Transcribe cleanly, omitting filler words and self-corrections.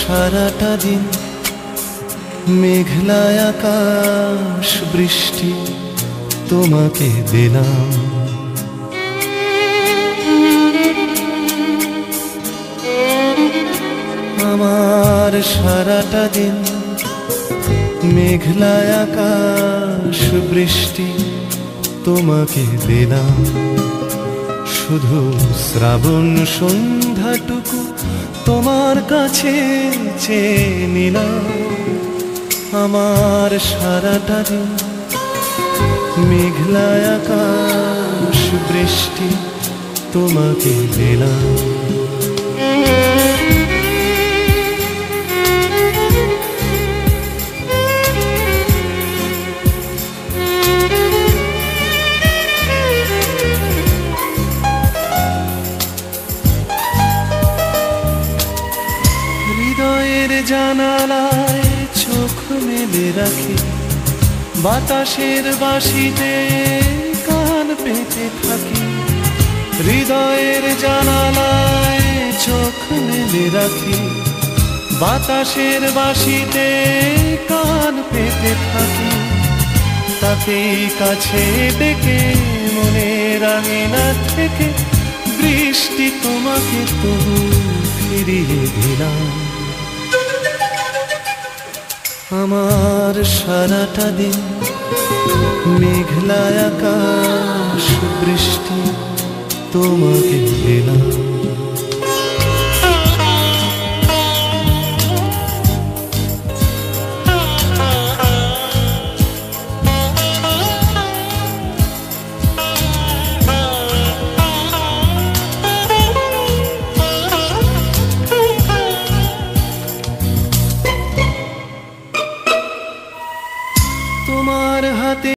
সারাটা দিন মেঘলা আকাশ বৃষ্টি তোমাকে দিলাম। আমার সারাটা দিন মেঘলা আকাশ বৃষ্টি তোমাকে দিলাম। শুধু শ্রাবণ সন্ধ্যাটুকু তোমার কাছে চেয়ে নিলাম। আমার সারাটা দিন মেঘলা আকাশ বৃষ্টি তোমাকে দিলাম। হৃদয়ের জানালায় চোখ মেলে রাখি, বাতাসের বাঁশিতে কান পেতে থাকি। হৃদয়ের জানালায় চোখ মেলে রাখি, বাতাসের বাঁশিতে কান পেতে থাকি। তাকেই কাছে ডেকে মনের আঙিনা থেকে বৃষ্টি তোমাকে তবু ফিরিয়ে দিলাম। আমার সারাটা দিন মেঘলা আকাশ বৃষ্টি তোমাকে দিলাম।